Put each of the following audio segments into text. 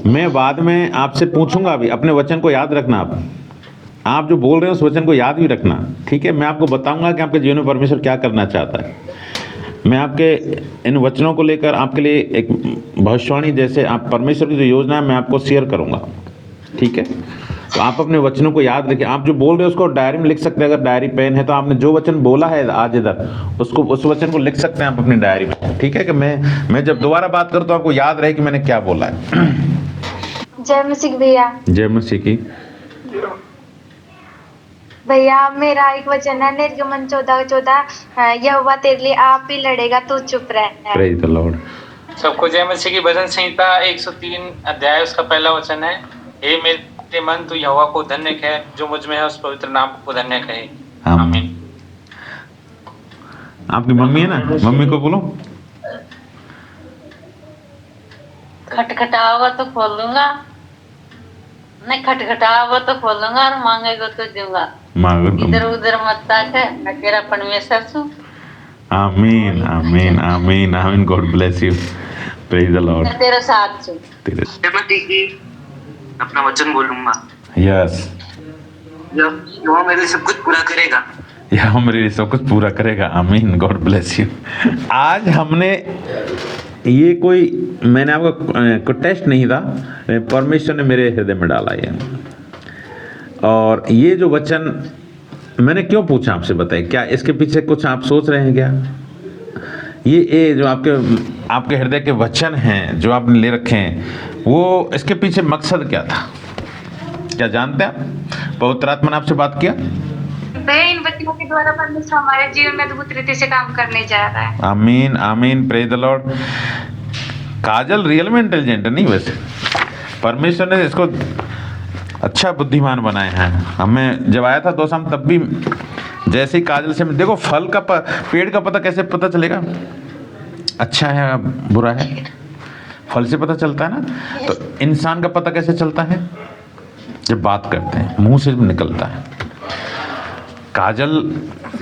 मैं बाद में आपसे पूछूंगा, अभी अपने वचन को याद रखना। आप जो बोल रहे हो उस वचन को याद भी रखना, ठीक है। मैं आपको बताऊंगा कि आपके जीवन में परमेश्वर क्या करना चाहता है। मैं आपके इन वचनों को लेकर आपके लिए एक भविष्यवाणी, जैसे आप परमेश्वर की जो योजना है मैं आपको शेयर करूंगा, ठीक है। तो आप अपने वचनों को याद रखिए। आप जो बोल रहे हो उसको डायरी में लिख सकते हैं, अगर डायरी पेन है तो आपने जो वचन बोला है आज इधर, उसको उस वचन को लिख सकते हैं आप अपनी डायरी में, ठीक है। कि मैं जब दोबारा बात करूँ तो आपको याद रहे कि मैंने क्या बोला है। जय मसीह भैया। जय मसीह की। भैया मेरा एक वचन है निर्गमन 14:14, यहोवा तेरे लिए आप ही लड़ेगा, तू चुप रह। Praise the Lord. सबको जय मसीह की। भजन संहिता 103 अध्याय उसका पहला वचन है, हे मेरे मन तू यहोवा को धन्य कहे, जो मुझ में है उस पवित्र नाम को धन्य कहे। आमीन। आपकी मम्मी है ना, मम्मी को बोलो। खटखटाओगे तो खोलूंगा, नहीं खटखटाओगे तो खोलूंगा, और मांगेगा तो दूंगा। इधर उधर मत ताक, मैं तेरा परमेश्वर हूँ। आमीन आमीन आमीन आमीन। God bless you. Praise the Lord. मैं तेरे साथ हूँ। अपना वचन बोलूंगा। यस। यहोवा मेरे लिए सब कुछ पूरा करेगा। यह मेरे लिए सब कुछ पूरा करेगा। आमीन। God bless you. आज हमने ये मैंने आपको टेस्ट नहीं था, परमेश्वर ने मेरे हृदय में डाला ये। और ये जो वचन मैंने क्यों पूछा आपसे बताइए, क्या इसके पीछे कुछ आप सोच रहे हैं क्या? ये जो आपके हृदय के वचन हैं जो आपने ले रखे हैं, वो इसके पीछे मकसद क्या था, क्या जानते हैं आप? पवित्र आत्मा ने आपसे बात किया? इन वचनों के द्वारा परमेश्वर हमारे जीवन में अद्भुत रीति से काम करने जा रहा है। आमीन आमीन। Praise the Lord. Kajal real में इंटेलिजेंट है, नहीं वैसे परमेश्वर ने इसको अच्छा बुद्धिमान बनाए हैं। हमें जब आया था दो शाम, तब भी जैसे ही काजल से देखो, फल का पेड़ का पता कैसे पता चलेगा अच्छा है या बुरा है? फल से पता चलता है ना। तो इंसान का पता कैसे चलता है? जब बात करते हैं मुंह से निकलता है। काजल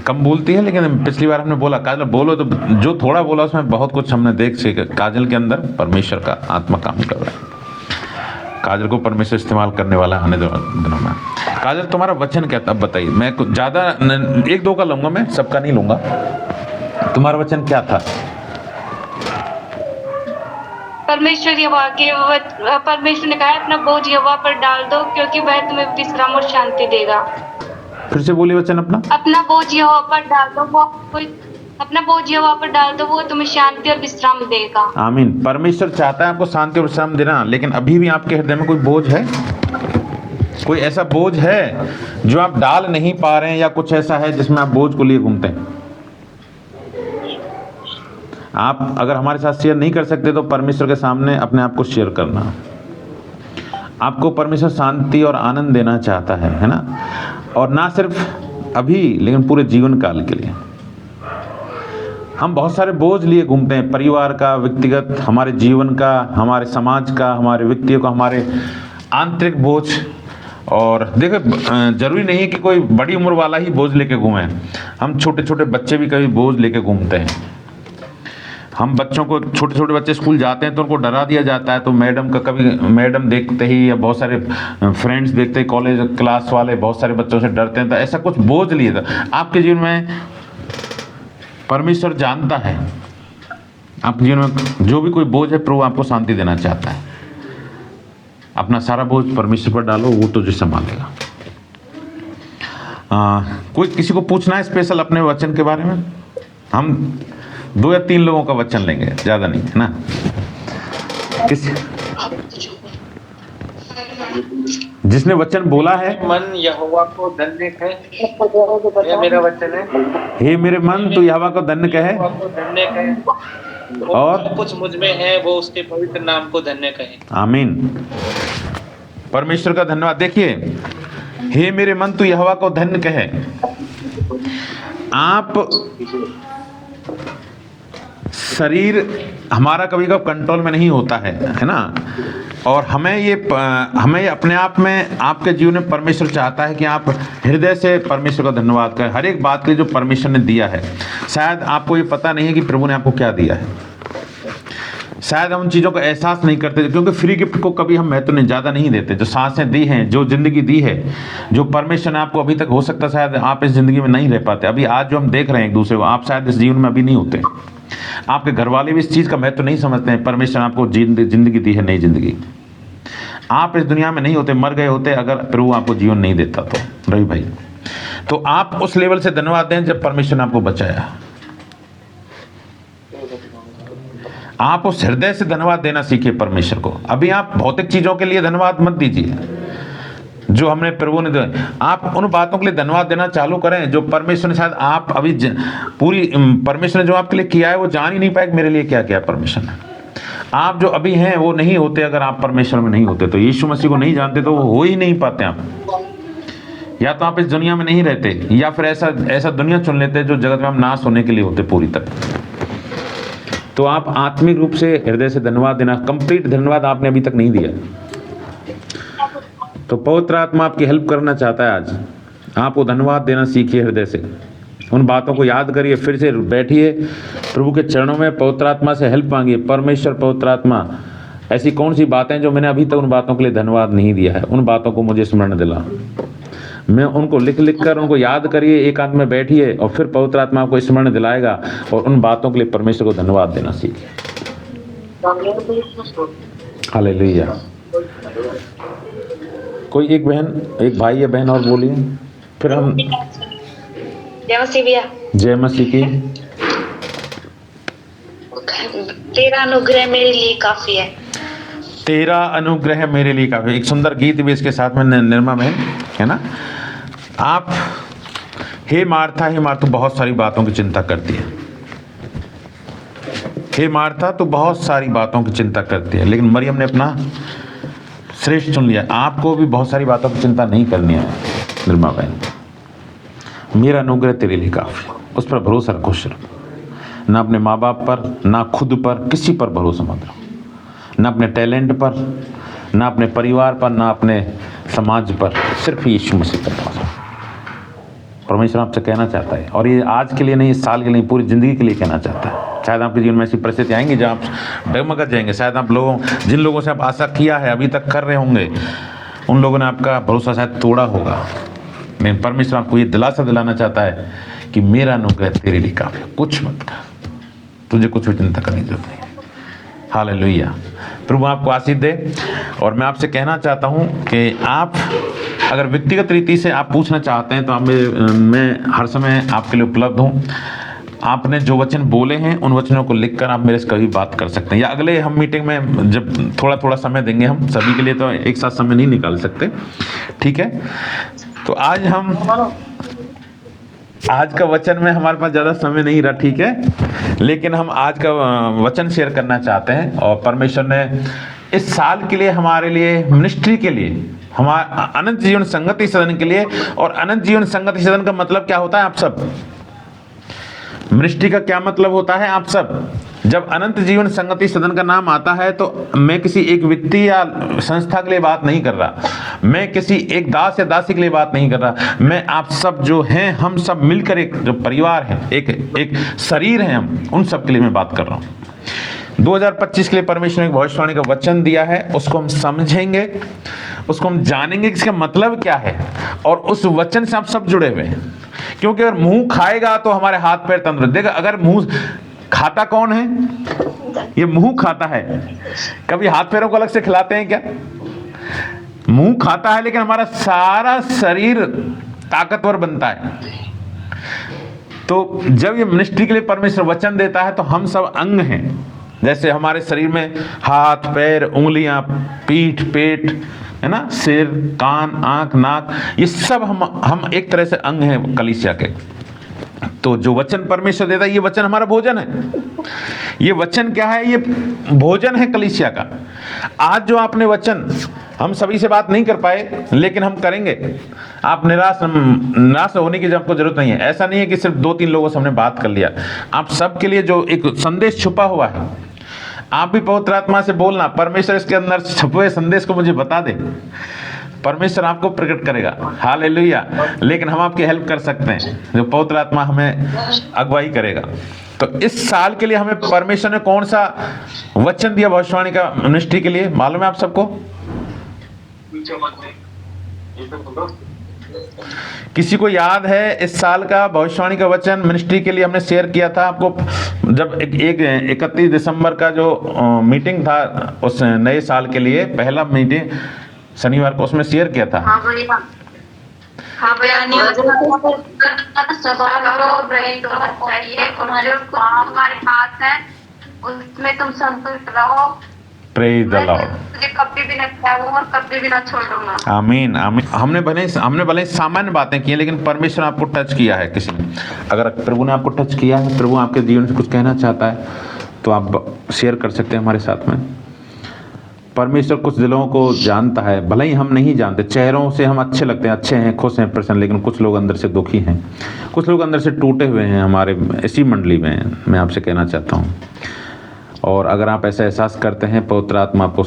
कम बोलती है, लेकिन पिछली बार हमने बोला काजल बोलो, तो जो थोड़ा बोला उसमें बहुत कुछ हमने देख सीखा। काजल के अंदर परमेश्वर का आत्मा काम कर रहा है। काजल को परमेश्वर इस्तेमाल करने वाला आने दिनों में। काजल तुम्हारा वचन क्या था, अब बताइए। मैं कुछ ज़्यादा 1-2 का लूँगा, मैं सबका नहीं लूँगा। तुम्हारा वचन क्या था? परमेश्वर ने कहा अपना बोझ यहोवा पर डाल दो, क्योंकि वह तुम्हें विश्राम और शांति देगा। फिर से बोलिए वचन अपना बोझ यहोवा पर डाल दो, वो तुम्हें शांति और विश्राम देगा। आमीन। परमेश्वर चाहता है आपको शांति और विश्राम देना, लेकिन अभी भी आपके हृदय में कोई बोझ है? कोई ऐसा बोझ है जो आप डाल नहीं पा रहे हैं, या कुछ ऐसा है जिसमें आप बोझ को लिए घूमते हैं? आप अगर हमारे साथ शेयर नहीं कर सकते तो परमेश्वर के सामने अपने आप को शेयर करना। आपको परमेश्वर शांति और आनंद देना चाहता है ना? और ना सिर्फ अभी, लेकिन पूरे जीवन काल के लिए। हम बहुत सारे बोझ लिए घूमते हैं, परिवार का, व्यक्तिगत, हमारे जीवन का, हमारे समाज का, हमारे व्यक्तियों का, हमारे आंतरिक बोझ। और देखो, जरूरी नहीं है कि कोई बड़ी उम्र वाला ही बोझ लेके घूमे। हम छोटे छोटे बच्चे भी कभी बोझ लेके घूमते हैं। हम बच्चों को, छोटे छोटे बच्चे स्कूल जाते हैं तो उनको डरा दिया जाता है, तो मैडम देखते ही, या बहुत सारे फ्रेंड्स देखते ही, कॉलेज क्लास वाले बहुत सारे बच्चों से डरते हैं। तो ऐसा कुछ बोझ लिया था आपके जीवन में। परमेश्वर जानता है आपके जीवन में जो भी कोई बोझ है, प्रभु आपको शांति देना चाहता है। अपना सारा बोझ परमेश्वर पर डालो, वो तुझे संभालेगा। कोई किसी को पूछना है स्पेशल अपने वचन के बारे में? हम 2 या 3 लोगों का वचन लेंगे, ज़्यादा नहीं, है ना? जिसने वचन बोला है, मन यहोवा को धन्य कहे, यह मेरा वचन है। हे मेरे मन तू यहोवा को धन्य कहे, और कुछ मुझ में है वो उसके पवित्र नाम को धन्य कहे। आमीन। परमेश्वर का धन्यवाद। देखिए, हे मेरे मन तू यहोवा को धन्य कहे। आप शरीर हमारा कभी कभी कंट्रोल में नहीं होता है ना? और हमें अपने आप में, आपके जीवन में परमेश्वर चाहता है कि आप हृदय से परमेश्वर का धन्यवाद करें हर एक बात के लिए जो परमेश्वर ने दिया है। शायद आपको ये पता नहीं है कि प्रभु ने आपको क्या दिया है। शायद हम उन चीज़ों का एहसास नहीं करते, क्योंकि फ्री गिफ्ट को कभी हम महत्व ज़्यादा नहीं देते। जो सांसें दी हैं, जो ज़िंदगी दी है, जो परमेश्वर ने आपको अभी तक, हो सकता शायद आप इस ज़िंदगी में नहीं रह पाते। अभी आज जो हम देख रहे हैं एक दूसरे को, आप शायद इस जीवन में अभी नहीं होते। आपके घर वाले भी इस चीज़ का महत्व नहीं समझते हैं। परमेश्वर ने आपको ज़िंदगी दी है, नई ज़िंदगी। आप इस दुनिया में नहीं होते, मर गए होते अगर प्रभु आपको जीवन नहीं देता तो। रवि भाई, तो आप उस लेवल से धन्यवाद दें जब परमेश्वर ने आपको बचाया। आप उस हृदय से धन्यवाद देना सीखिए परमेश्वर को। अभी आप भौतिक चीजों के लिए धन्यवाद मत दीजिए जो हमने प्रभु ने दिया। आप उन बातों के लिए धन्यवाद देना चालू करें जो परमेश्वर ने, शायद आप अभी पूरी परमेश्वर ने जो आपके लिए किया है वो जान ही नहीं पाए मेरे लिए क्या किया परमेश्वर ने। आप जो अभी हैं वो नहीं होते अगर आप परमेश्वर में नहीं होते, तो यीशु मसीह को नहीं जानते तो वो हो ही नहीं पाते आप। या तो आप इस दुनिया में नहीं रहते, या फिर ऐसा दुनिया चुन लेते जो जगत में हम नाश होने के लिए होते पूरी तरह। तो आप आत्मिक रूप से हृदय से धन्यवाद देना, कंप्लीट धन्यवाद आपने अभी तक नहीं दिया। तो पवित्र आत्मा आपकी हेल्प करना चाहता है आज। आप वो धन्यवाद देना सीखिए हृदय से। उन बातों को याद करिए, फिर से बैठिए प्रभु के चरणों में, पवित्र आत्मा से हेल्प मांगिए। परमेश्वर, पवित्र आत्मा, ऐसी कौन सी बातें जो मैंने अभी तक उन बातों के लिए धन्यवाद नहीं दिया है, उन बातों को मुझे स्मरण दिला। मैं उनको लिख कर उनको याद करिए, एकांत में बैठिए और फिर पवित्र आत्मा आपको स्मरण दिलाएगा और उन बातों के लिए परमेश्वर को धन्यवाद देना सीखिए। हालेलुया। कोई एक बहन, एक भाई या बहन और बोलिए, फिर हम। जय मसीह भैया। जय मसीह की। तेरा अनुग्रह मेरे लिए काफी है। तेरा अनुग्रह मेरे लिए काफी। एक सुंदर गीत भी इसके साथ में निर्मा बहन है ना। आप हे मार्था बहुत सारी बातों की चिंता करती है। हे मार्था तो बहुत सारी बातों की चिंता करती है, लेकिन मरियम ने अपना श्रेष्ठ चुन लिया। आपको भी बहुत सारी बातों की चिंता नहीं करनी है निर्मा बहन। मेरा अनुग्रह तेरे लिए काफी, उस पर भरोसा रखो सिर्फ। ना अपने माँ बाप पर, ना खुद पर, किसी पर भरोसा मत रखो। ना अपने टैलेंट पर, ना अपने परिवार पर, ना अपने समाज पर, सिर्फ यीशु मसीह पर भरोसा। परमेश्वर आपसे कहना चाहता है, और ये आज के लिए नहीं, इस साल के लिए, पूरी ज़िंदगी के लिए कहना चाहता है। शायद आपके जीवन में ऐसी परिस्थिति आएंगी जहाँ आप डगमगा जाएंगे। शायद आप जिन लोगों से आप आशा किया है, अभी तक कर रहे होंगे, उन लोगों ने आपका भरोसा शायद तोड़ा होगा। लेकिन परमेश्वर आपको ये दिलासा दिलाना चाहता है कि मेरा अनुग्रह तेरे लिए काफी है, कुछ मत कर, तुझे कुछ भी चिंता करने की जरूरत नहीं। हालेलुया। प्रभु आपको आशीष दे। और मैं आपसे कहना चाहता हूँ कि आप अगर व्यक्तिगत रीति से आप पूछना चाहते हैं तो आप मैं हर समय आपके लिए उपलब्ध हूँ। आपने जो वचन बोले हैं उन वचनों को लिखकर आप मेरे से कभी बात कर सकते हैं, या अगले हम मीटिंग में जब थोड़ा थोड़ा समय देंगे, हम सभी के लिए तो एक साथ समय नहीं निकाल सकते, ठीक है। तो आज का वचन में हमारे पास ज़्यादा समय नहीं रहा, ठीक है, लेकिन हम आज का वचन शेयर करना चाहते हैं। और परमेश्वर ने इस साल के लिए हमारे लिए, मिनिस्ट्री के लिए, हमारा अनंत जीवन संगति सदन के लिए, और अनंत जीवन संगति सदन का मतलब क्या होता है आप सब, मिनिस्ट्री का क्या मतलब होता है आप सब। जब अनंत जीवन संगति सदन का नाम आता है तो मैं किसी एक व्यक्ति या संस्था के लिए बात नहीं कर रहा, मैं किसी एक दास या दासी के लिए बात नहीं कर रहा, मैं आप सब जो हैं, हम सब मिलकर एक जो परिवार है, एक शरीर है, हम उन सब के लिए मैं बात कर रहा हूँ। 2025 के लिए परमेश्वर ने एक भविष्यवाणी का वचन दिया है, उसको हम समझेंगे, उसको हम जानेंगे कि इसका मतलब क्या है, और उस वचन से आप सब जुड़े हुए हैं। क्योंकि अगर मुंह खाएगा तो हमारे हाथ पैर तंदुरुस्त। देखा, अगर मुंह खाता कौन है, ये मुंह खाता है। कभी हाथ पैरों को अलग से खिलाते हैं क्या? मुंह खाता है, लेकिन हमारा सारा शरीर ताकतवर बनता है। तो जब ये मिनिस्ट्री के लिए परमेश्वर वचन देता है तो हम सब अंग हैं। जैसे हमारे शरीर में हाथ, पैर, उंगलियां, पीठ, पेट, है ना, सिर, कान, आंख, नाक, ये सब हम एक तरह से अंग हैं कलीसिया के। तो जो वचन परमेश्वर देता है, ये वचन हमारा भोजन है। ये वचन क्या है? ये भोजन है कलीसिया का। आज जो आपने वचन, हम सभी से बात नहीं कर पाए, लेकिन हम करेंगे। आप निराश होने की आपको जरूरत नहीं है। ऐसा नहीं है कि सिर्फ 2-3 लोगों से हमने बात कर लिया। आप सबके लिए जो एक संदेश छुपा हुआ है, आप भी पवित्र आत्मा से बोलना, परमेश्वर इसके अंदर छुपे हुए संदेश को मुझे बता दे, परमेश्वर आपको प्रकट करेगा। हालेलुया। लेकिन हम आपकी हेल्प कर सकते हैं, जो पवित्र आत्मा हमें अगुवाई करेगा। तो इस साल के लिए हमें परमेश्वर ने कौन सा वचन दिया भविष्यवाणी का मिनिस्ट्री के लिए, मालूम है आप सबको? किसी को याद है इस साल का भविष्यवाणी का वचन मिनिस्ट्री के लिए हमने शेयर किया था आपको, जब 31 दिसंबर का जो मीटिंग था उस नए साल के लिए, पहला मीटिंग शनिवार को, उसमें शेयर किया था। हाँ भैया, हाँ भैया, हमारे हाथ है, उसमें तुम संतुष्ट रहो। Praise the Lord. तुझे कभी भी न त्यागूंगा और कभी भी न छोड़ूंगा। आमीन आमीन। हमने भले ही सामान्य बातें की हैं, लेकिन परमेश्वर आपको टच किया है किसी ने। अगर प्रभु ने आपको टच किया है, प्रभु आपके जीवन से कुछ कहना चाहता है, तो आप शेयर कर सकते हैं हमारे साथ में। परमेश्वर कुछ दिलों को जानता है, भले ही हम नहीं जानते। चेहरों से हम अच्छे लगते हैं, अच्छे हैं, खुश हैं, प्रसन्न, लेकिन कुछ लोग अंदर से दुखी हैं, कुछ लोग अंदर से टूटे हुए हैं। हमारे इसी मंडली में मैं आपसे कहना चाहता हूँ, और अगर आप ऐसा एहसास करते हैं, पवित्र आत्मा आपको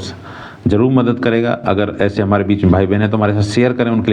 जरूर मदद करेगा। अगर ऐसे हमारे बीच में भाई बहन है तो हमारे साथ शेयर करें उनके लिए।